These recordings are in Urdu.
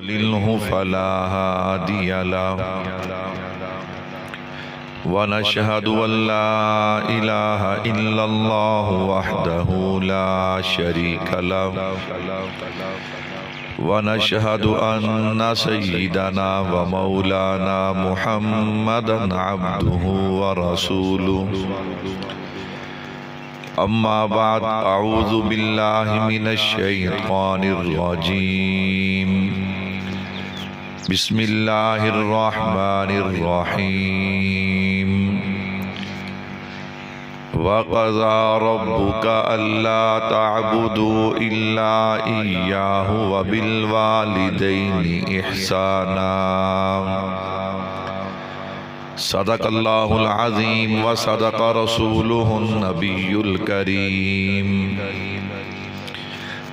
يضلله فلا هادي له ونشهد أن لا إله إلا الله وحده لا شريك له ونشهد أن سيدنا ومولانا محمدا عبده ورسوله أما بعد أعوذ بالله من الشيطان الرجيم بسم الله الرحمن الرحيم وقضى ربك ألا تعبدوا إلا إياه وبالوالدين إحسانا صدق الله العظيم وصدق رسوله النبي الكريم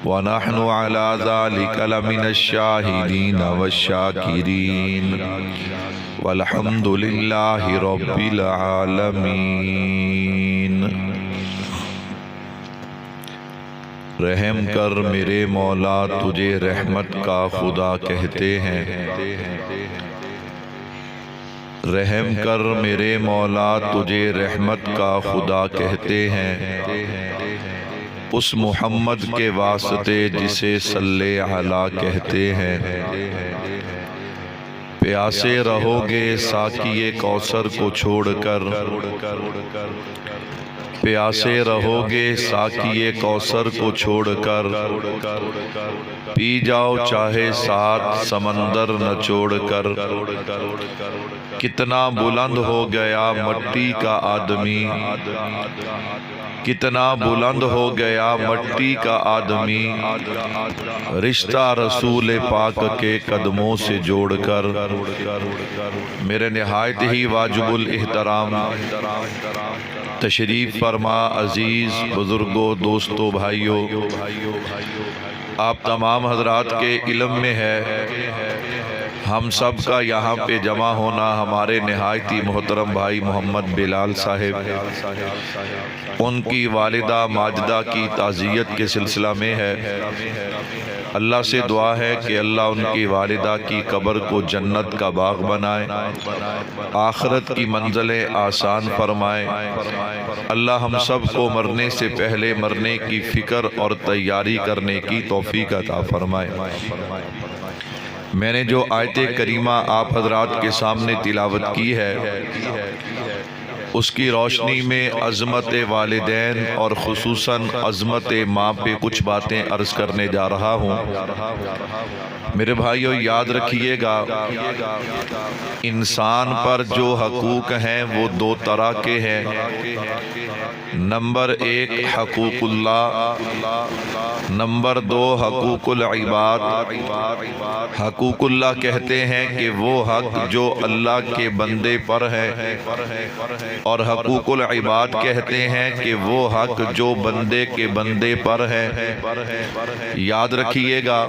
ونحن على ذلك لمن الشاهدين والشاكرين والحمد لله رب العالمين۔ رحم کر میرے مولا، تجھے رحمت کا خدا کہتے ہیں۔ رحم کر میرے مولا، تجھے رحمت کا خدا کہتے ہیں۔ اس محمد کے واسطے جسے صلی علی کہتے ہیں۔ پیاسے رہو گے ساقی کوثر کو چھوڑ کر، پیاسے رہو گے ساقی کوثر کو چھوڑ کر، پی جاؤ چاہے سات سمندر نچوڑ کر۔ کتنا بلند ہو گیا مٹی کا آدمی، کتنا بلند ہو گیا مٹی کا آدمی، رشتہ رسول پاک کے قدموں سے جوڑ کر۔ میرے نہایت ہی واجب الاحترام تشریف فرما عزیز بزرگوں، دوستوں، بھائیوں، آپ تمام حضرات کے علم میں ہے ہم سب کا یہاں پہ جمع ہونا ہمارے نہایت ہی محترم بھائی محمد بلال صاحب، ان کی والدہ ماجدہ کی تعزیت کے سلسلہ میں ہے۔ اللہ سے دعا ہے کہ اللہ ان کی والدہ کی قبر کو جنت کا باغ بنائے، آخرت کی منزلیں آسان فرمائے۔ اللہ ہم سب کو مرنے سے پہلے مرنے کی فکر اور تیاری کرنے کی توفیق عطا فرمائے۔ میں نے جو آیت کریمہ آپ حضرات کے سامنے تلاوت کی ہے، اس کی روشنی میں عظمت والدین اور خصوصاً عظمت ماں پہ کچھ باتیں عرض کرنے جا رہا ہوں۔ میرے بھائیو یاد رکھیے گا، انسان پر جو حقوق ہیں وہ دو طرح کے ہیں۔ نمبر ایک حقوق اللہ، نمبر دو حقوق العباد۔ حقوق اللہ کہتے ہیں کہ وہ حق جو اللہ کے بندے پر ہے، اور حقوق العباد کہتے ہیں کہ وہ حق جو بندے کے بندے پر ہے۔ یاد رکھیے گا،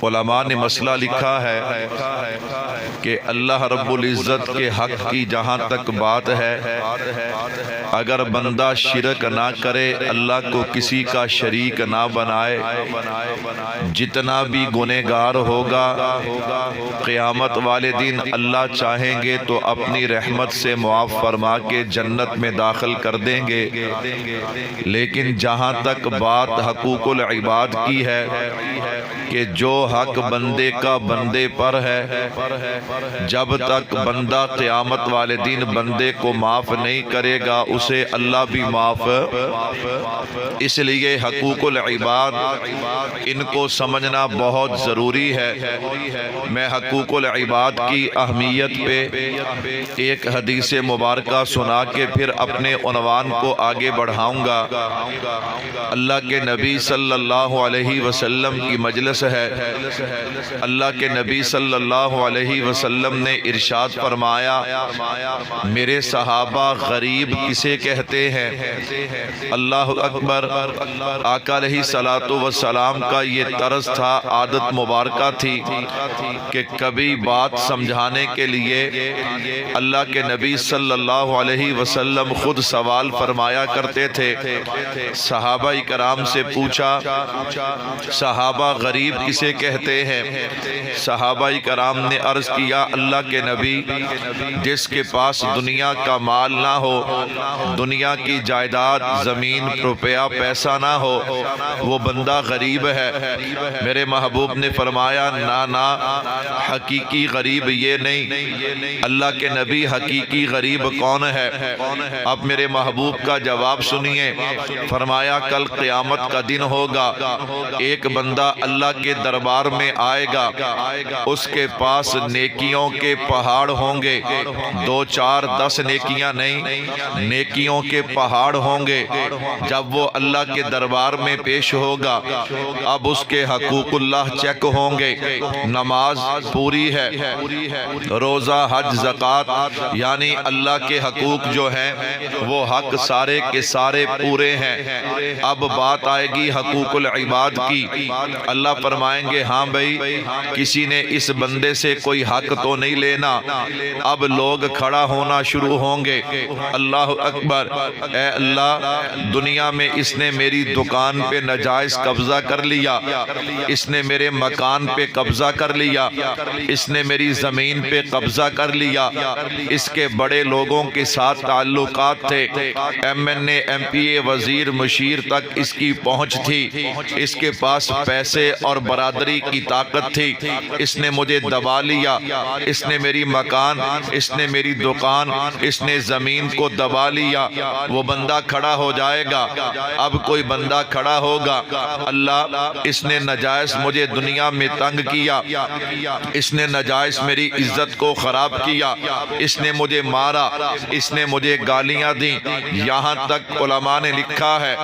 علماء نے مسئلہ لکھا ہے کہ اللہ رب العزت کے حق کی جہاں تک بات ہے، اگر بندہ شرک نہ کرے، اللہ کو کسی کا شریک نہ بنائے، جتنا بھی گنہگار ہوگا قیامت والے دن اللہ چاہیں گے تو اپنی رحمت سے معاف فرما کے جنت میں داخل کر دیں گے۔ لیکن جہاں تک بات حقوق العباد کی ہے کہ جو حق بندے کا بندے پر ہے، جب تک بندہ قیامت والے دن بندے کو معاف نہیں کرے گا اسے اللہ بھی معاف۔ اس لیے حقوق العباد ان کو سمجھنا بہت ضروری ہے۔ میں حقوق العباد کی اہمیت پہ ایک حدیث مبارکہ سنا کے پھر اپنے عنوان کو آگے بڑھاؤں گا۔ اللہ کے نبی صلی اللہ علیہ وسلم کی مجلس ہے۔ اللہ کے نبی صلی اللہ علیہ وسلم نے ارشاد فرمایا، میرے صحابہ غریب کسے کہتے ہیں؟ اللہ اکبر۔ آقا علیہ الصلوۃ والسلام کا یہ طرز تھا، عادت مبارکہ تھی کہ کبھی بات سمجھانے کے لیے اللہ کے نبی صلی اللہ علیہ وسلم خود سوال فرمایا کرتے تھے۔ صحابہ کرام سے پوچھا، صحابہ غریب کسے کہتے ہیں؟ صحابہ کرام نے عرض کیا، اللہ کے نبی جس کے پاس دنیا کا مال نہ ہو، دنیا کی جائیداد، زمین، روپیہ، پیسہ نہ ہو، وہ بندہ غریب ہے۔ میرے محبوب نے فرمایا، نا حقیقی غریب یہ نہیں۔ اللہ کے نبی حقیقی غریب کون ہے؟ اب میرے محبوب کا جواب سنیے۔ فرمایا، کل قیامت کا دن ہوگا، ایک بندہ اللہ کے دربار میں آئے گا، اس کے پاس نیکیوں کے پہاڑ ہوں گے، 2 4 10 نیکیاں نہیں، نیکیوں کے پہاڑ ہوں گے۔ جب وہ اللہ کے دربار میں پیش ہوگا، اب اس کے حقوق اللہ چیک ہوں گے۔ نماز پوری ہے، روزہ، حج، زکوٰۃ، یعنی اللہ کے حقوق جو ہیں وہ حق سارے کے سارے پورے ہیں۔ اب بات آئے گی حقوق العباد کی۔ اللہ فرمائیں گے، ہاں بھائی، کسی نے اس بندے سے کوئی حق تو نہیں لینا۔ اب لوگ کھڑا ہونا شروع ہوں گے، اللہ اکبر، اے اللہ، دنیا میں اس نے میری دکان پہ ناجائز قبضہ کر لیا، اس نے میرے مکان پہ قبضہ کر لیا، اس نے میری زمین پہ قبضہ کر لیا، اس کے بڑے لوگوں کے ساتھ تعلقات تھے، ایم این اے، ایم پی اے، وزیر، مشیر تک اس کی پہنچ تھی، اس کے پاس پیسے اور برادری کی طاقت تھی، اس نے مجھے دبا لیا، اس نے میری مکان، اس نے میری دکان، اس نے زمین کو دبا لیا۔ وہ بندہ کھڑا ہو جائے گا۔ اب کوئی بندہ کھڑا ہوگا، اللہ، اس نے ناجائز مجھے دنیا میں تنگ کیا، اس نے ناجائز میری عزت کو خراب کیا، اس نے مجھے مارا، اس نے مجھے گالیاں دیں۔ یہاں تک علماء نے لکھا ہے،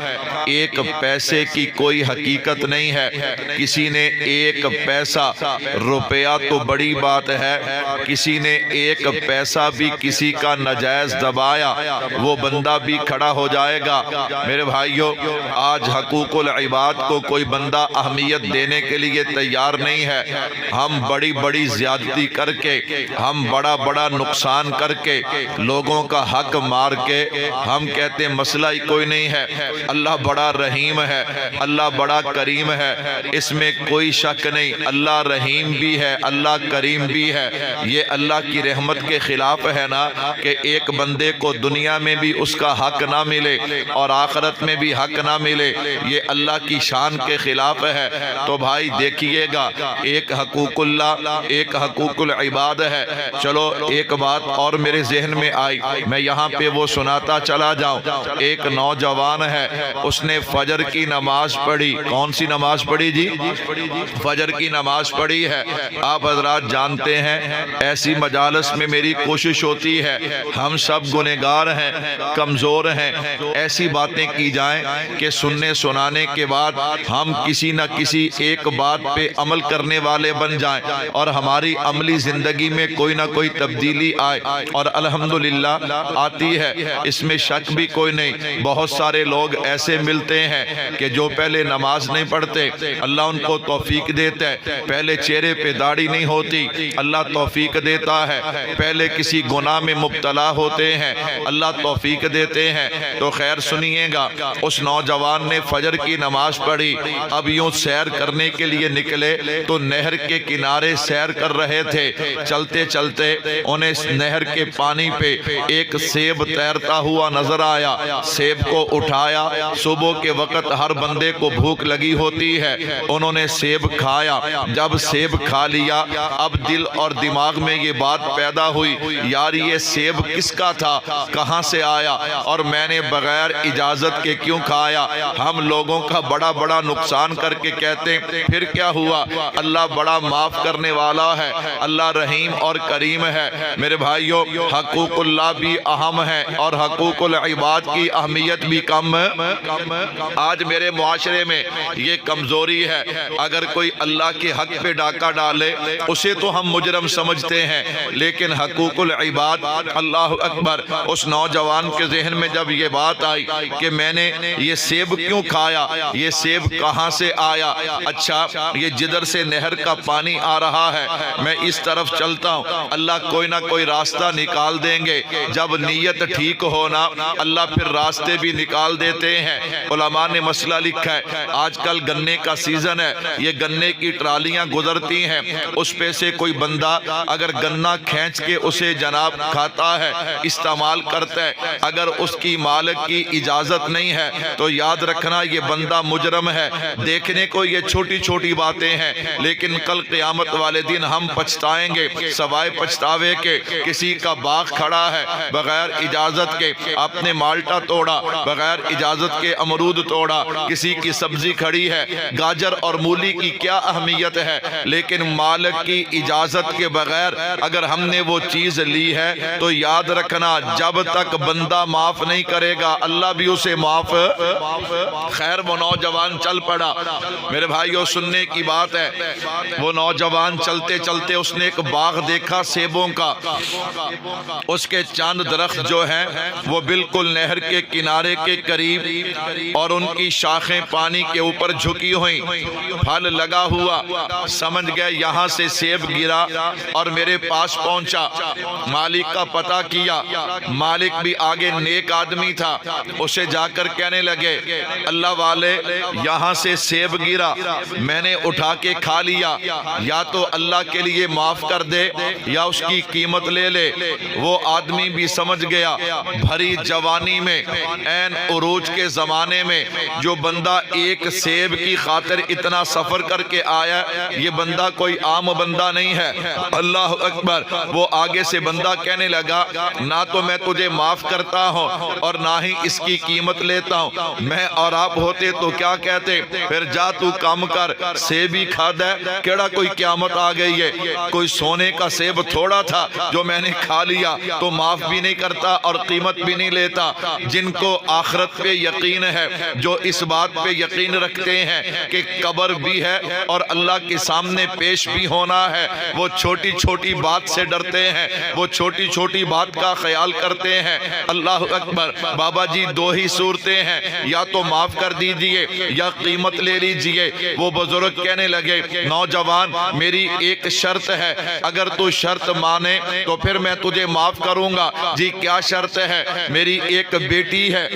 ایک پیسے کی کوئی حقیقت نہیں ہے۔ کسی نے ایک پیسہ، روپیہ تو بڑی بات ہے، کسی نے ایک پیسہ بھی کسی کا ناجائز دبایا، وہ بندہ بھی کھڑا ہو جائے گا۔ میرے بھائیوں، آج حقوق العباد کو کوئی بندہ اہمیت دینے کے لیے تیار نہیں ہے۔ ہم بڑی بڑی زیادتی کر کے، ہم بڑا بڑا نقصان کر کے، لوگوں کا حق مار کے ہم کہتے ہیں مسئلہ ہی کوئی نہیں ہے۔ اللہ بڑا رحیم ہے، اللہ بڑا کریم ہے، اس میں کوئی شک نہیں۔ اللہ رحیم بھی ہے، اللہ کریم بھی ہے۔ یہ اللہ کی رحمت کے خلاف ہے نا کہ ایک بندے کو دنیا میں بھی اس کا حق نہ ملے اور آخرت میں بھی حق نہ ملے، یہ اللہ کی شان کے خلاف ہے۔ تو بھائی دیکھیے گا، ایک حقوق اللہ، ایک حقوق العباد ہے۔ چلو ایک بات اور میرے ذہن میں آئی، میں یہاں پہ وہ سناتا چلا جاؤں۔ ایک نوجوان ہے، اس نے فجر کی نماز پڑھی۔ کون سی نماز پڑھی جی؟ فجر کی نماز پڑھی ہے۔ آپ حضرات جانتے ہیں، ایسی مجالس میں میری کوشش ہوتی ہے، ہم سب گنہگار ہیں، کمزور ہیں، ایسی باتیں کی جائیں کہ سننے سنانے کے بعد ہم کسی نہ کسی ایک بات پہ عمل کرنے والے بن جائیں اور ہماری عملی زندگی میں کوئی نہ کوئی تبدیلی آئے، اور الحمدللہ آتی ہے، اس میں شک بھی کوئی نہیں۔ بہت سارے لوگ ایسے ملتے ہیں کہ جو پہلے نماز نہیں پڑھتے، اللہ ان کو توفیق دیتا ہے، پہلے چہرے پہ داڑھی نہیں ہوتی، اللہ توفیق دیتا ہے، پہلے کسی گناہ میں مبتلا ہوتے ہیں، اللہ توفیق دیتے ہیں۔ تو خیر سنیے گا، اس نوجوان نے فجر کی نماز پڑھی، اب یوں سیر کرنے کے لیے نکلے تو نہر کے کنارے سیر کر رہے تھے، چلتے چلتے انہیں نہر کے پانی پہ ایک سیب تیرتا ہوا نظر آیا، سیب کو اٹھایا۔ صبح کے وقت ہر بندے کو بھوک لگی ہوتی ہے، انہوں نے سیب کھایا۔ جب سیب کھا لیا، اب دل اور دماغ میں یہ بات پیدا ہوئی، یار یہ سیب کس کا تھا، کہاں سے آیا، اور میں نے بغیر اجازت کے کیوں کھایا؟ ہم لوگوں کا بڑا بڑا نقصان کر کے کہتے ہیں پھر کیا ہوا، اللہ بڑا معاف کرنے والا ہے، اللہ رحیم اور کریم ہے۔ میرے بھائیوں، حقوق اللہ بھی اہم ہے اور حقوق العباد کی اہمیت بھی کم۔ آج میرے معاشرے میں یہ کمزوری ہے، اگر کوئی اللہ کے حق پہ ڈاکہ ڈالے اسے تو ہم مجرم سمجھتے ہیں، لیکن حقوق العباد، اللہ اکبر، اس نوجوان کے ذہن میں جب یہ بات آئی کہ میں نے یہ سیب کیوں کیوں کھایا؟ یہ سیب کہاں سے آیا؟ اچھا یہ جدھر سے نہر کا پانی آ رہا ہے میں اس طرف چلتا ہوں، اللہ کوئی نہ کوئی راستہ نکال دیں گے۔ جب نیت ٹھیک ہونا اللہ پھر راستے بھی نکال دیتے ہیں۔ علماء نے مسئلہ لکھا ہے، آج کل گنے کا سیزن ہے، یہ گنے کی ٹرالیاں گزرتی ہیں، اس پہ سے کوئی بندہ اگر گنا کھینچ کے اسے جناب کھاتا ہے، استعمال کرتا ہے، اگر اس کی مالک کی اجازت نہیں ہے تو یاد رکھنا یہ بندہ مجرم ہے۔ دیکھنے کو یہ چھوٹی چھوٹی باتیں ہیں لیکن کل قیامت والے دن ہم پچھتائیں گے، سوائے پچھتاوے کے کسی کا باغ کھڑا ہے بغیر اجازت کے، آپ نے مالٹا توڑا بغیر اجازت کے، امرود توڑا، کسی کی سبزی کھڑی ہے، گاجر اور مولی کی کیا اہمیت ہے، لیکن مالک کی اجازت کے بغیر اگر ہم نے وہ چیز لی ہے تو یاد رکھنا جب تک بندہ معاف نہیں کرے گا اللہ بھی اسے معاف۔ خیر وہ نوجوان چل پڑا، میرے بھائیو سننے کی بات ہے، وہ نوجوان چلتے چلتے اس نے ایک باغ دیکھا سیبوں کا، اس کے چاند درخت جو ہیں وہ بالکل نہر کے کنارے کے قریب اور ان کی شاخیں پانی کے اوپر جھکی ہوئیں، پھل لگا ہوا، سمجھ گئے یہاں سے سیب گرا اور میرے پاس پہنچا، مالک کا پتہ کیا، مالک بھی آگے نیک آدمی تھا، اسے جا کر کہنے لگے اللہ والے یہاں سے سیب گرا میں نے اٹھا کے کھا لیا، یا تو اللہ کے لیے معاف کر دے یا اس کی قیمت لے لے۔ وہ آدمی بھی سمجھ گیا بھری جوانی میں عین عروج کے زمانے میں جو بندہ ایک سیب کی خاطر اتنا سفر کر کے آیا یہ بندہ کوئی عام بندہ نہیں ہے، اللہ اکبر۔ وہ آگے سے بندہ کہنے لگا نہ تو میں تجھے معاف کرتا ہوں اور نہ ہی اس کی قیمت لیتا ہوں، میں اور آپ ہوتے تو کیا کہتے پھر جا تو کام کر، سیب ہی کھا دے، کیڑا کوئی قیامت آ گئی ہے، کوئی سونے کا سیب تھوڑا تھا جو میں نے کھا لیا تو معاف بھی نہیں کرتا اور قیمت بھی نہیں لیتا۔ جن کو آخرت پہ یقین ہے، جو اس بات پہ یقین رکھتے ہیں کہ قبر بھی ہے اور اللہ کے سامنے پیش بھی ہونا ہے، وہ چھوٹی چھوٹی بات سے ڈرتے ہیں، وہ چھوٹی چھوٹی بات کا خیال کرتے ہیں۔ اللہ اکبر۔ بابا جی دو ہی صورتیں ہیں، یا تو معاف کر دیجئے یا قیمت لے لیجئے۔ وہ بزرگ کہنے لگے نوجوان میری ایک شرط ہے، اگر تو شرط مانے تو پھر میں تجھے معاف کروں گا۔ جی کیا شرط ہے؟ میری ایک بیٹی ہے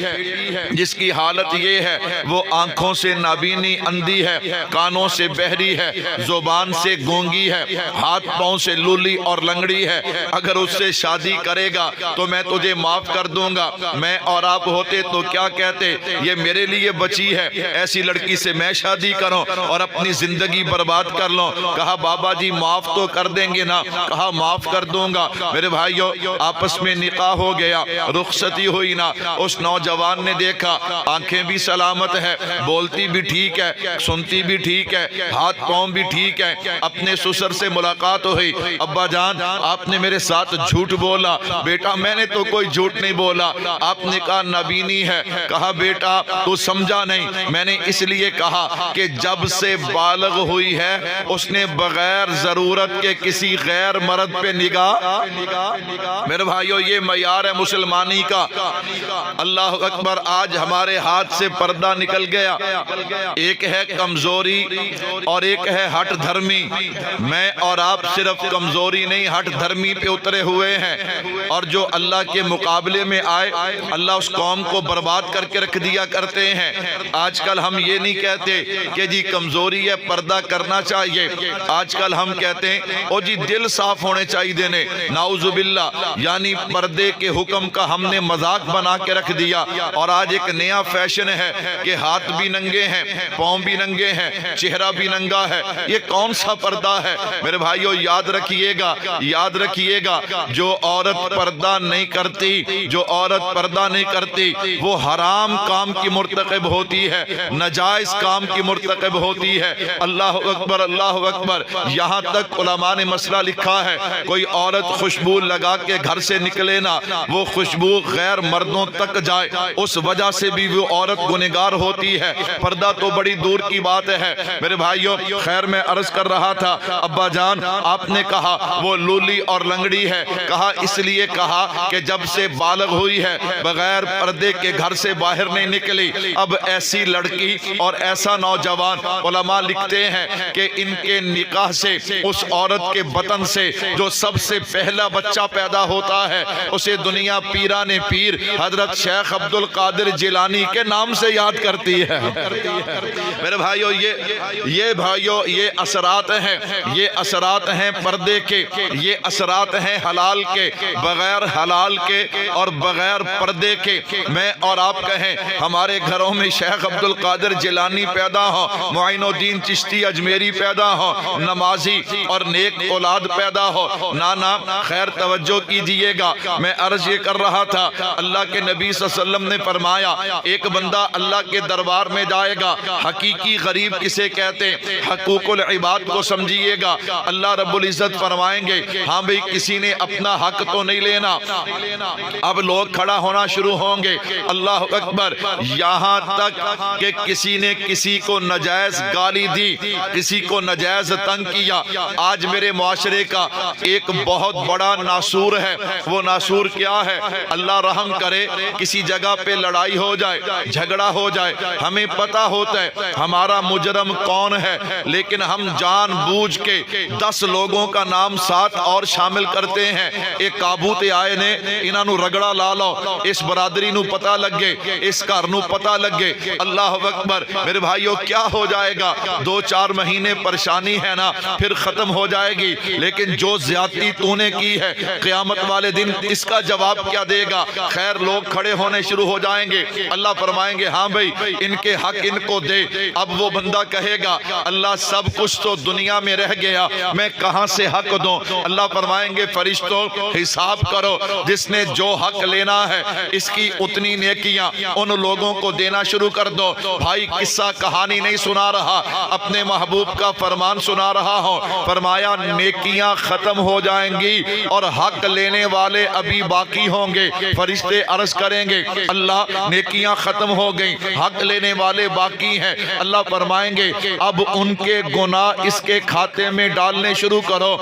جس کی حالت یہ ہے وہ آنکھوں سے نابینی اندھی ہے، کانوں سے بہری ہے، زبان سے گونگی ہے، ہاتھ پاؤں سے لولی اور لنگڑی ہے، اگر اس سے شادی کرے گا تو میں تجھے معاف کر دوں گا۔ میں اور آپ ہوتے تو کیا کہتے یہ میرے لیے بچی ہے، ایسی لڑکی سے میں شادی کروں اور اپنی زندگی برباد کر لوں۔ کہا بابا جی معاف تو کر دیں گے نا؟ کہا معاف کر دوں گا۔ میرے بھائیو آپس میں نکاح ہو گیا، رخصتی ہوئی نا، اس نوجوان نے دیکھا آنکھیں بھی سلامت ہے، بولتی بھی ٹھیک ہے، سنتی بھی ٹھیک ہے، ہاتھ پاؤں بھی ٹھیک ہے۔ اپنے سسر سے ملاقات ہوئی، ابا جان آپ نے میرے ساتھ جھوٹ بولا۔ بیٹا میں نے تو کوئی جھوٹ نہیں بولا۔ آپ نے کہا نابینی ہے۔ کہا بیٹا تو سمجھا نہیں، میں نے اس لیے کہا کہ جب سے بالغ ہوئی ہے اس نے بغیر ضرورت کے کسی غیر مرد پہ نگاہ۔ میرے بھائیو یہ معیار ہے مسلمانی کا۔ اللہ اکبر۔ آج ہمارے ہاتھ سے پردہ نکل گیا، ایک ہے کمزوری اور ایک ہے ہٹ دھرمی۔ میں اور آپ صرف کمزوری نہیں ہٹ دھرمی پہ اترے ہوئے ہیں، اور جو اللہ کے مقابلے میں آئے اللہ اس قوم کو برباد کر کے رکھ دیا کرتے ہیں۔ آج کل ہم یہ نہیں کہتے کہ جی کمزوری ہے پردہ کرنا چاہیے، آج کل ہم کہتے ہیں او جی دل صاف ہونے چاہیے دینے، نعوذ باللہ، یعنی پردے کے حکم کا ہم نے مذاق بنا کے رکھ دیا۔ اور آج ایک نیا فیشن ہے کہ ہاتھ بھی ننگے ہیں، پاؤں بھی ننگے ہیں، چہرہ بھی ننگا ہے، یہ کون سا پردہ ہے؟ میرے بھائیو یاد رکھیے گا، یاد رکھیے گا، جو عورت پردہ نہیں کرتی، جو عورت پردہ نہیں کرتی وہ حرام کام کی مرتکب ہوتی ہے، ناجائز کام کی مرتکب ہوتی ہے۔ اللہ اکبر، اللہ اکبر۔ یہاں تک علماء نے مسئلہ لکھا ہے کوئی عورت خوشبو لگا کے گھر سے نکلے نا، وہ خوشبو غیر مردوں تک جائے، اس وجہ سے بھی وہ عورت گنہگار ہوتی ہے۔ پردہ تو بڑی دور کی بات ہے میرے بھائیوں۔ خیر میں عرض کر رہا تھا ابا جان آپ نے کہا وہ لولی اور لنگڑی ہے، کہا اس لیے کہا کہ جب سے بالغ ہوئی ہے بغیر پردے کے گھر سے باہر نہیں نکلی، اب ایسی لڑکی اور ایسا نوجوان، علماء لکھتے ہیں کہ ان کے نکاح سے اس عورت کے بطن سے جو سب سے پہلا بچہ پیدا ہوتا ہے اسے دنیا پیران پیر حضرت شیخ عبد القادر جیلانی کے نام سے یاد کرتی ہے۔ میرے بھائیو یہ اثرات ہیں، یہ اثرات ہیں پردے کے، یہ اثرات ہیں حلال کے، بغیر حلال کے اور بغیر پردے کے۔ میں اور آپ کہیں ہمارے گھروں میں شیخ عبد القادر جیلانی پیدا ہو، معین الدین چشتی اجمیری پیدا ہو، نمازی اور نیک اولاد پیدا ہو، نانا خیر توجہ کیجئے گا۔ میں عرض یہ کر رہا تھا، اللہ کے نبی صلی اللہ علیہ وسلم نے فرمایا ایک بندہ اللہ کے دربار میں جائے گا، حقیقی غریب کسے کہتے ہیں؟ حقوق العباد کو سمجھیے گا۔ اللہ رب العزت فرمائیں گے ہاں بھئی کسی نے اپنا حق تو نہیں لینا۔ اب لوگ کھڑا ہونا شروع ہوں گے، اللہ اکبر، یہاں تک کہ کسی نے کسی کو ناجائز گالی دی، کسی کو ناجائز تنگ کیا۔ آج میرے معاشرے کا ایک بہت بڑا ناسور ہے، وہ ناسور کیا ہے؟ اللہ رحم کرے کسی جگہ پہ لڑائی ہو جائے، جھگڑا ہو جائے، ہمیں پتہ ہوتا ہے ہمارا مجرم کون ہے، لیکن ہم جان بوجھ کے 10 لوگوں کا نام ساتھ اور شامل کرتے ہیں۔ ایک کابوت آئے نے انہاں نو رگڑا لا لو، اس برادری نو پتہ لگ گئے، اس گھر نو پتہ لگ گئے، اللہ اکبر۔ میرے بھائیو کیا ہو جائے گا؟ 2-4 مہینے پریشانی ہے نا، پھر ختم ہو جائے گی، لیکن جو زیادتی تو نے کی ہے قیامت والے دن اس کا جواب کیا دے گا؟ خیر لوگ کھڑے ہونے شروع ہو جائیں گے، اللہ فرمائیں گے ہاں بھئی ان کے حق ان کو دے۔ اب وہ بندہ کہے گا اللہ سب کچھ تو دنیا میں رہ گیا، میں کہاں سے حق دوں؟ اللہ فرمائیں گے فرشتوں حساب کرو، جس نے جو حق لینا ہے اس کی اتنی نیکیاں ان لوگوں کو دینا شروع کر دو۔ بھائی قصہ کہانی نہیں سنا رہا، اپنے محبوب کا فرمان سنا رہا ہوں۔ فرمایا نیکیاں ختم ہو جائیں گی اور حق لینے والے ابھی باقی ہوں گے۔ فرشتے عرض کریں گے اللہ نیکیاں ختم ہو گئیں، حق لینے والے باقی ہیں۔ اللہ فرمائیں گے اب ان کے گناہ اس کے کھاتے میں ڈالنے شروع کرو۔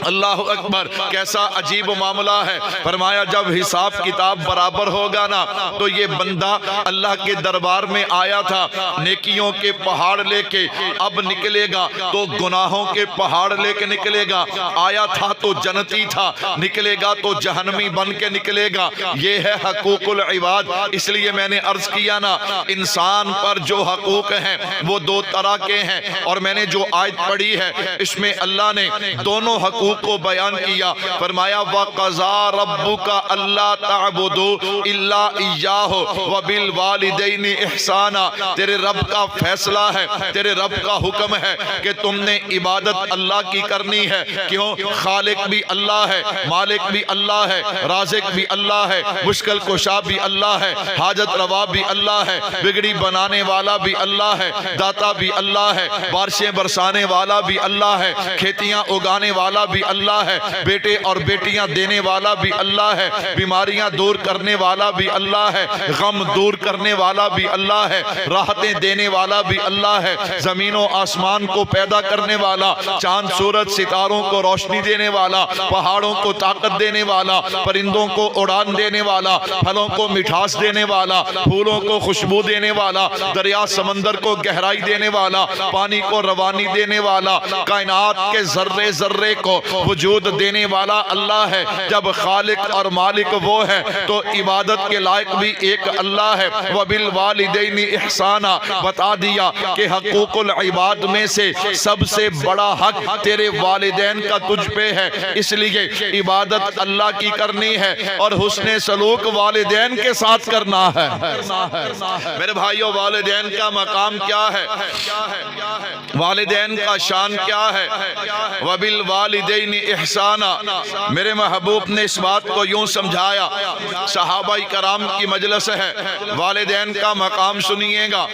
اللہ اکبر، کیسا عجیب معاملہ ہے۔ فرمایا جب حساب کتاب برابر ہوگا نا تو یہ بندہ اللہ کے دربار میں آیا تھا نیکیوں کے پہاڑ لے کے، اب نکلے گا تو گناہوں کے پہاڑ لے کے نکلے گا۔ آیا تھا تو جنتی تھا، نکلے گا تو جہنمی بن کے نکلے گا۔ یہ ہے حقوق العباد۔ اس لیے میں نے عرض کیا نا انسان پر جو حقوق ہیں وہ 2 طرح کے ہیں، اور میں نے جو آیت پڑھی ہے اس میں اللہ نے دونوں حقوق کو بیان کیا۔ فرمایا وَقَضَىٰ رَبُّكَ أَلَّا تَعْبُدُوا إِلَّا إِيَّاهُ وَبِالْوَالِدَيْنِ إِحْسَانًا۔ تیرے رب کا فیصلہ ہے، تیرے رب کا حکم ہے کہ تم نے عبادت اللہ کی کرنی ہے۔ کیوں؟ خالق بھی اللہ ہے، مالک بھی اللہ ہے، رازق بھی اللہ ہے، مشکل کشا بھی اللہ ہے، حاجت روا بھی اللہ ہے، بگڑی بنانے والا بھی اللہ ہے، داتا بھی اللہ ہے، بارشیں برسانے والا بھی اللہ ہے، کھیتیاں اگانے والا بھی اللہ ہے، بیٹے اور بیٹیاں دینے والا بھی اللہ ہے، بیماریاں دور کرنے والا بھی اللہ ہے، غم دور کرنے والا بھی اللہ ہے، راحتیں دینے والا بھی اللہ ہے، زمین و آسمان کو پیدا کرنے والا، چاند سورج ستاروں کو روشنی دینے والا، پہاڑوں کو طاقت دینے والا، پرندوں کو اڑان دینے والا، پھلوں کو مٹھاس دینے والا، پھولوں کو خوشبو دینے والا، دریا سمندر کو گہرائی دینے والا، پانی کو روانی دینے والا، کائنات کے ذرے ذرے کو وجود دینے والا اللہ ہے۔ جب خالق اور مالک وہ ہے تو عبادت کے لائق بھی ایک اللہ ہے۔ وَبِالْوَالِدَيْنِ إِحْسَانًا، بتا دیا کہ حقوق العباد میں سے سب سے بڑا حق تیرے والدین کا تجھ پہ ہے، اس لیے عبادت اللہ کی کرنی ہے اور حسن سلوک والدین کے ساتھ کرنا ہے۔ میرے بھائیو والدین کا مقام کیا ہے؟ والدین کا شان کیا ہے؟ وَبِالْوَالِدَيْنِ إِحْسَانًا۔ میرے محبوب نے اس بات کو یوں سمجھایا، صحابہ کرام کی مجلس ہے، والدین کا مقام سنیے گا،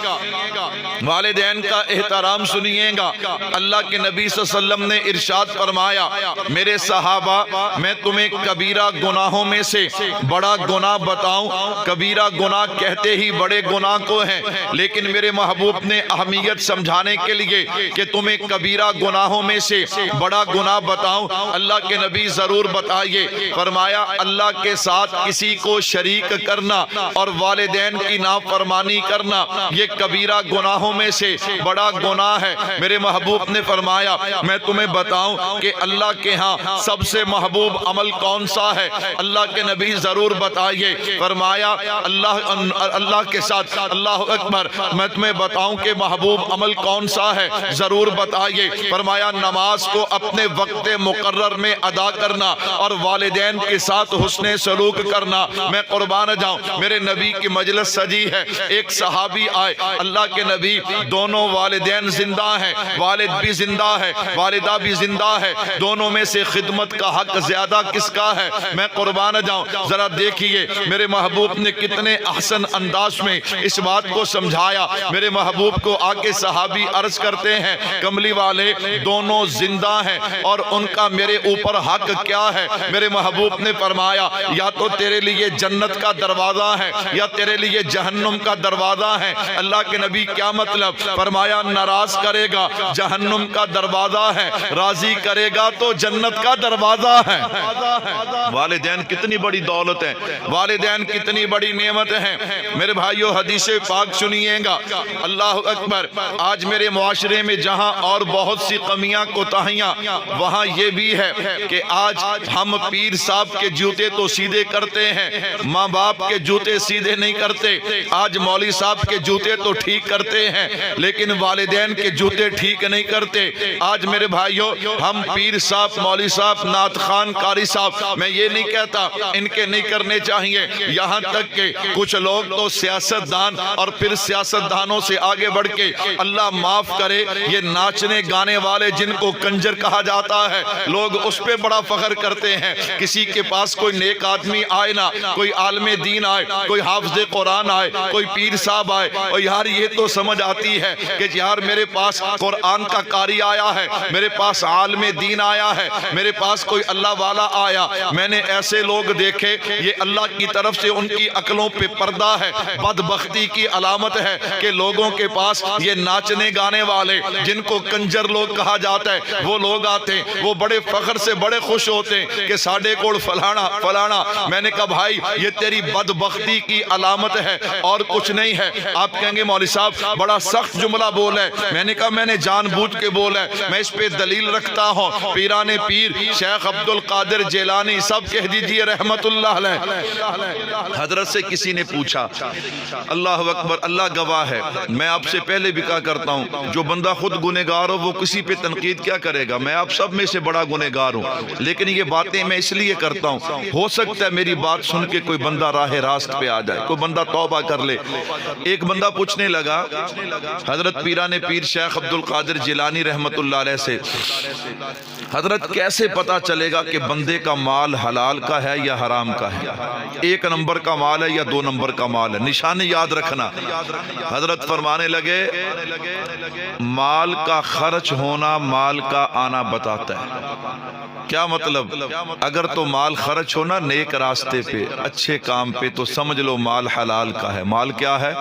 والدین کا احترام سنیے گا۔ اللہ کے نبی صلی اللہ علیہ وسلم نے ارشاد فرمایا میرے صحابہ میں تمہیں کبیرہ گناہوں میں سے بڑا گناہ بتاؤں؟ کبیرہ گناہ کہتے ہی بڑے گناہ کو ہیں، لیکن میرے محبوب نے اہمیت سمجھانے کے لیے کہ تمہیں کبیرہ گناہوں میں سے بڑا گناہ بتاؤں؟ اللہ کے نبی ضرور بتائیے۔ فرمایا اللہ کے ساتھ کسی کو شریک کرنا اور والدین کی نافرمانی کرنا یہ کبیرہ گناہوں میں سے بڑا گناہ ہے۔ میرے محبوب نے فرمایا میں تمہیں بتاؤں کہ اللہ کے ہاں سب سے محبوب عمل کون سا ہے؟ اللہ کے نبی ضرور بتائیے۔ فرمایا اللہ کے ساتھ اللہ اکبر، میں تمہیں بتاؤں کہ محبوب عمل کون سا ہے؟ ضرور بتائیے۔ فرمایا نماز کو اپنے وقت مقرر میں ادا کرنا اور والدین کے ساتھ حسن سلوک کرنا۔ میں قربان جاؤں، میرے نبی کی مجلس سجی ہے، ایک صحابی آئے، اللہ کے نبی دونوں والدین زندہ ہیں، والد بھی زندہ ہے، والدہ بھی زندہ ہے، دونوں میں سے خدمت کا حق زیادہ کس کا ہے؟ میں قربان جاؤں، ذرا دیکھیے میرے محبوب نے کتنے احسن انداز میں اس بات کو سمجھایا۔ میرے محبوب کو آگے صحابی عرض کرتے ہیں کملی والے دونوں زندہ ہیں اور ان کا میرے اوپر حق کیا ہے؟ میرے محبوب نے فرمایا یا تو تیرے لیے جنت کا دروازہ ہے یا تیرے لیے جہنم کا دروازہ ہے۔ اللہ کے نبی کیا مطلب؟ فرمایا ناراض کرے گا جہنم کا دروازہ ہے، راضی کرے گا تو جنت کا دروازہ ہے۔ والدین کتنی بڑی دولت ہے، والدین کتنی بڑی نعمت ہے۔ میرے بھائیو حدیث پاک سنیے گا، اللہ اکبر۔ آج میرے معاشرے میں جہاں اور بہت سی کمیاں کوتاہیاں، وہاں یہ بھی ہے کہ آج ہم پیر صاحب کے جوتے تو سیدھے کرتے ہیں، ماں باپ کے جوتے سیدھے نہیں کرتے۔ آج مولوی صاحب کے جوتے تو ٹھیک کرتے ہیں لیکن والدین کے جوتے ٹھیک نہیں کرتے۔ آج میرے بھائیو ہم پیر صاحب، مولوی صاحب، نعت خان، قاری صاحب، میں یہ نہیں کہتا ان کے نہیں کرنے چاہیے، یہاں تک کہ کچھ لوگ تو سیاست دان اور پھر سیاست دانوں سے آگے بڑھ کے اللہ معاف کرے یہ ناچنے گانے والے جن کو کنجر کہا جاتا ہے، لوگ اس پہ بڑا فخر کرتے ہیں۔ کسی کے پاس کوئی نیک آدمی آئے نا، کوئی عالم دین آئے، کوئی حافظ قرآن آئے، کوئی پیر صاحب آئے، اور یار یہ تو سمجھ آتی ہے کہ یار میرے پاس قرآن کا قاری آیا ہے، میرے پاس عالم دین آیا ہے، میرے پاس کوئی اللہ والا آیا۔ میں نے ایسے لوگ دیکھے، یہ اللہ کی طرف سے ان کی عقلوں پہ پردہ ہے، بدبختی کی علامت ہے کہ لوگوں کے پاس یہ ناچنے گانے والے جن کو کنجر لوگ کہا جاتا ہے وہ لوگ آتے ہیں، وہ بڑے فخر سے بڑے خوش ہوتے ہیں کہ ساڑھے کوڑ فلانا فلانا۔ میں نے کہا بھائی یہ تیری بدبختی کی علامت ہے اور کچھ نہیں ہے۔ آپ کہیں گے مولوی صاحب بڑا سخت جملہ بولا ہے، میں نے کہا میں نے جان بوجھ کے بولا ہے، میں اس پہ دلیل رکھتا ہوں۔ پیران پیر شیخ عبد القادر جیلانی سب کہہ دیجئے رحمت اللہ علیہ۔ حضرت سے کسی نے پوچھا، اللہ اکبر، اللہ گواہ ہے، میں آپ سے پہلے بھی کہا کرتا ہوں جو بندہ خود گنہگار ہو وہ کسی پہ تنقید کیا کرے گا؟ میں آپ سب میں سے بڑا گنہگار ہوں، لیکن یہ باتیں میں اس لیے کرتا ہوں ہو سکتا ہے میری بات سن کے کوئی بندہ راہ راست پہ آ جائے، کوئی بندہ توبہ کر لے۔ ایک بندہ پوچھنے لگا حضرت پیران پیر شیخ عبد القادر جیلانی رحمت اللہ علیہ سے، حضرت کیسے پتا چلے گا کہ بندے کا مال حلال کا ہے یا حرام کا ہے؟ ایک نمبر کا مال ہے یا دو نمبر کا مال ہے؟ نشانی یاد رکھنا۔ حضرت فرمانے لگے مال کا خرچ ہونا مال کا آنا بتاتا ہے۔ کیا مطلب؟ اگر تو مال خرچ ہونا نیک راستے پہ، اچھے کام پہ، تو سمجھ لو مال حلال کا ہے، مال کیا ہے؟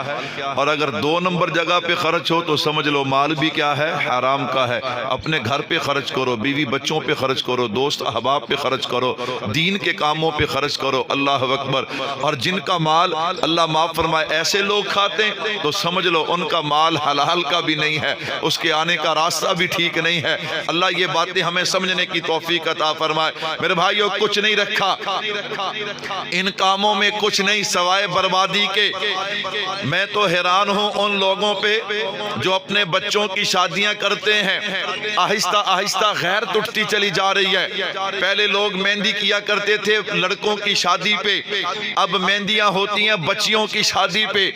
اور اگر دو نمبر جگہ پہ خرچ ہو تو سمجھ لو مال بھی کیا ہے؟ حرام کا ہے۔ اپنے گھر پہ خرچ کرو، بیوی بچوں پہ خرچ کرو، دوست احباب پہ خرچ کرو، دین کے کاموں پہ خرچ کرو، اللہ اکبر۔ اور جن کا مال اللہ معاف فرمائے ایسے لوگ کھاتے ہیں تو سمجھ لو ان کا مال حلال کا بھی نہیں ہے، اس کے آنے کا راستہ بھی ٹھیک نہیں ہے۔ اللہ یہ باتیں ہمیں سمجھنے کی توفیق عطا فرمائے۔ میرے بھائیوں کچھ نہیں رکھا ان کاموں میں، کچھ نہیں سوائے بربادی کے۔ میں تو حیران ہوں ان لوگوں پہ جو اپنے بچوں کی شادیاں کرتے ہیں، آہستہ آہستہ غیر ٹوٹتی چلی جا رہی ہے۔ پہلے لوگ مہندی کیا کرتے تھے لڑکوں کی شادی پہ، اب مہندیاں ہوتی ہیں بچیوں کی شادی پہ۔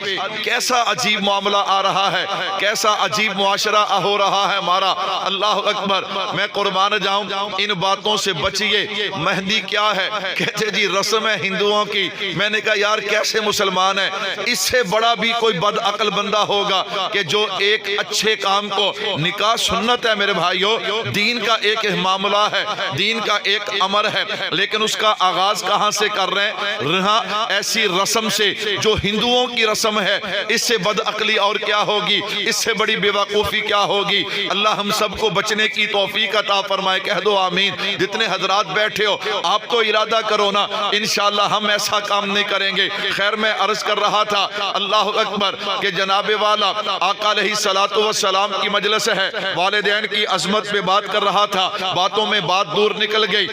کیسا عجیب معاملہ آ رہا ہے، کیسا عجیب معاشرہ ہو رہا ہے ہمارا، اللہ اکبر۔ میں قربان جاؤں ان باتوں سے بچیے۔ مہندی کیا ہے؟ کہتے جی رسم ہے ہندوؤں کی۔ میں نے کہا یار کیسے مسلمان ہیں؟ اس سے بڑا بھی کوئی بد عقل بندہ ہوگا کہ جو ایک اچھے کام کو، نکاح سنت ہے میرے بھائیوں، دین کا ایک معاملہ ہے، دین کا ایک امر ہے، لیکن اس کا آغاز کہاں سے کر رہے ہیں؟ رہا ایسی رسم سے جو ہندوؤں کی رسم ہے۔ اس سے بد عقلی اور کیا ہوگی؟ اس سے بڑی بیوقوفی کیا ہوگی؟ اللہ ہم سب کو بچنے کی توفیق عطا فرمائے، کہہ دو آمین۔ جتنے حضرات بیٹھے ہو آپ تو ارادہ کرو نا، انشاءاللہ ہم ایسا کام نہیں کریں گے۔ خیر میں عرض کر رہا رہا تھا اللہ اکبر کہ جناب والا آقا علیہ الصلوۃ والسلام کی مجلس ہے، والدین کی عظمت پہ بات کر رہا تھا، باتوں میں بات دور نکل گئی۔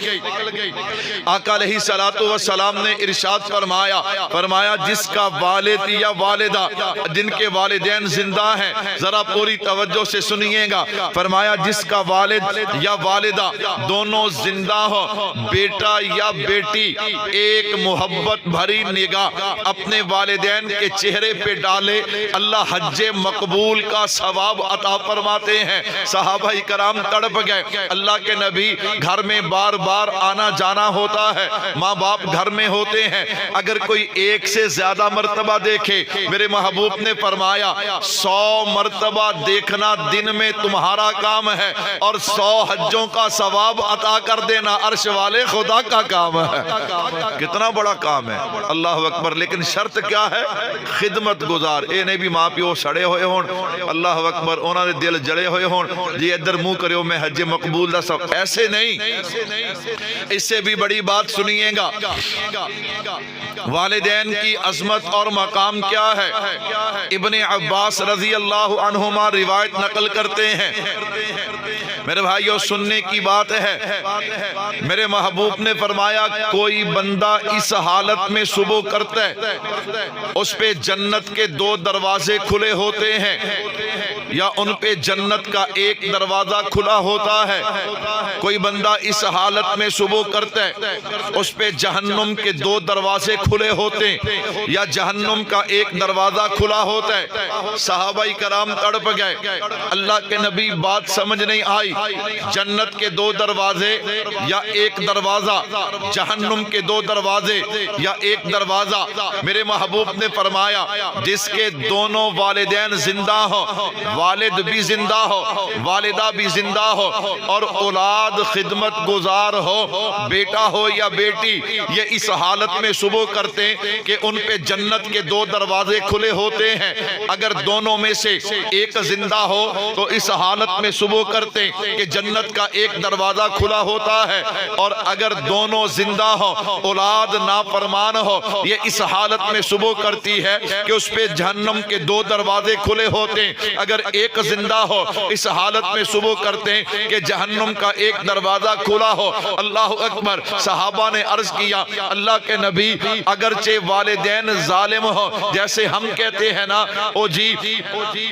آقا علیہ الصلوۃ والسلام نے ارشاد فرمایا جس کا والد یا والدہ، جن کے والدین زندہ ہیں، ذرا پوری توجہ سے سنیے گا، فرمایا جس کا والد یا والدہ دونوں زندہ ہو، بیٹا یا بیٹی، ایک محبت بھری نگاہ اپنے والدین کے چہرے پہ ڈالے، اللہ حج مقبول کا ثواب عطا فرماتے ہیں۔ صحابہ کرام تڑپ گئے، اللہ کے نبی گھر میں بار بار آنا جانا ہوتا ہے، ماں باپ گھر میں ہوتے ہیں، اگر کوئی ایک سے زیادہ مرتبہ دیکھے، میرے محبوب نے فرمایا 100 مرتبہ دیکھنا دن میں تمہارا کام ہے، اور 100 حجوں کا ثواب عطا کر دینا عرش والے خدا کا کام ہے۔ کتنا بڑا کام ہے، اللہ اکبر۔ لیکن شرط کیا ہے؟ خدمت گزار۔ اے نہیں بھی ماں پیو سڑے ہوئے ہون، اللہ اکبر، انہوں نے دل جڑے ہوئے ہون، جی ادھر منہ کریو میں حج مقبول دا سب، ایسے نہیں۔ اس سے بھی بڑی بات سنیے گا، والدین کی عظمت اور مقام کیا ہے؟ ابن عباس رضی اللہ عنہما روایت نقل کرتے ہیں، میرے بھائیو سننے کی بات ہے، میرے محبوب نے فرمایا کوئی بندہ اس حالت میں صبح کرتا ہے، اس پہ جنت کے 2 دروازے کھلے ہوتے ہیں، یا ان پہ جنت کا ایک دروازہ کھلا ہوتا ہے۔ کوئی بندہ اس حالت میں صبح کرتا ہے، اس پہ جہنم کے 2 دروازے کھلے ہوتے ہیں، یا جہنم کا ایک دروازہ کھلا ہوتا ہے۔ صحابہ کرام تڑپ گئے، اللہ کے نبی بات سمجھ نہیں آئی، جنت کے 2 دروازے یا ایک دروازہ، جہنم کے 2 دروازے یا ایک دروازہ؟ میرے محبوب نے فرمایا جس کے دونوں والدین زندہ ہو، والد بھی زندہ ہو، والدہ بھی زندہ ہو، اور اولاد خدمت گزار ہو، بیٹا ہو یا بیٹی، یہ اس حالت میں صبح کرتے کہ ان پہ جنت کے 2 دروازے کھلے ہوتے ہیں۔ اگر دونوں میں سے ایک زندہ ہو تو اس حالت میں صبح کرتے کہ جنت کا ایک دروازہ کھلا ہوتا ہے، اور اگر دونوں زندہ ہو، اولاد نافرمان ہو، یہ اس حالت میں صبح کرتی ہے کہ اس پہ جہنم کے 2 دروازے کھلے ہوتے ہیں۔ اگر ایک زندہ ہو، اس حالت میں صبح کرتے کہ جہنم کا ایک دروازہ کھلا ہو۔ اللہ اکبر۔ صحابہ نے عرض کیا اللہ کے نبی اگرچہ والدین ظالم ہو، جیسے ہم کہتے ہیں نا او جی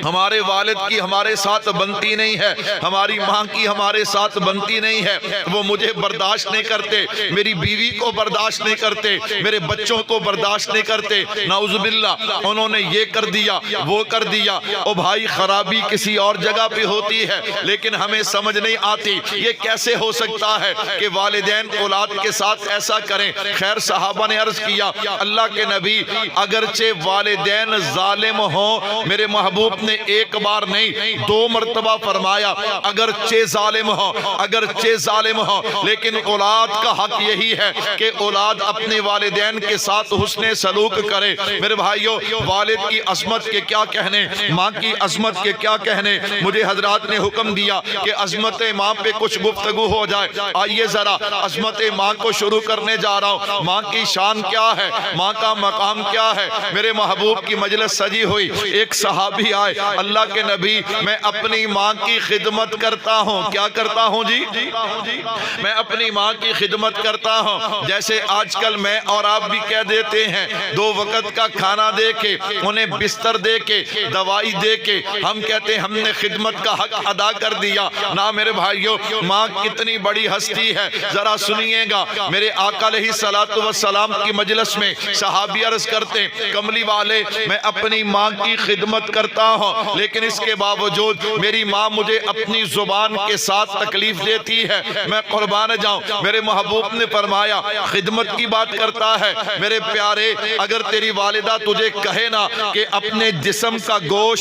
ہمارے والد کی ہمارے ساتھ بنتی نہیں ہے، ہماری ماں کی ہمارے ساتھ بنتی نہیں ہے، وہ مجھے برداشت نہیں کرتے، میری بیوی کو برداشت نہیں کرتے، میرے بچوں کو برداشت نہیں کرتے، نعوذ باللہ انہوں نے یہ کر دیا وہ کر دیا۔ او بھائی خرابی کسی اور جگہ پہ ہوتی ہے، لیکن ہمیں سمجھ نہیں آتی یہ کیسے ہو سکتا ہے کہ والدین اولاد کے ساتھ ایسا کریں۔ خیر صحابہ نے عرض کیا اللہ کے نبی اگرچہ والدین ظالم ہوں، میرے محبوب نے ایک بار نہیں 2 مرتبہ فرمایا اگرچہ ظالم ہوں، اگرچہ ظالم ہوں، لیکن اولاد کا حق یہی ہے کہ اولاد اپنے والدین کے ساتھ حسن سلوک کرے۔ میرے بھائیو والد کی عظمت کے کیا کہنے، ماں کی عظمت کے کیا کہنے، مجھے حضرات نے حکم دیا کہ عظمت ماں پہ کچھ گفتگو ہو جائے۔ آئیے ذرا عظمت ماں کو شروع کرنے جا رہا ہوں۔ ماں کی شان کیا ہے، ماں کا مقام کیا ہے؟ میرے محبوب کی مجلس سجی ہوئی، ایک صحابی آئے اللہ کے نبی میں اپنی ماں کی خدمت کرتا ہوں۔ کیا کرتا ہوں جی؟ میں اپنی ماں کی خدمت کرتا ہوں، جیسے آج کل میں اور آپ بھی کہہ دیتے ہیں 2 وقت کا کھانا دے کے، انہیں بستر دے کے، دوائی دے کے ہم کہتے ہیں ہم نے خدمت کا حق ادا کر دیا۔ نہ میرے بھائیوں، ماں کتنی بڑی ہستی ہے، ذرا سنیے گا۔ میرے آقا علیہ الصلوۃ والسلام کی مجلس میں صحابی عرض کرتے کملی والے میں اپنی ماں کی خدمت کرتا ہوں، لیکن اس کے باوجود میری ماں مجھے اپنی زبان کے ساتھ تکلیف دیتی ہے، میں قربان جاؤں۔ میرے محبوب نے فرمایا خدمت کی بات کرتا ہے میرے پیارے، اگر تیری والدہ تجھے کہے نا کہ اپنے جسم کا گوشت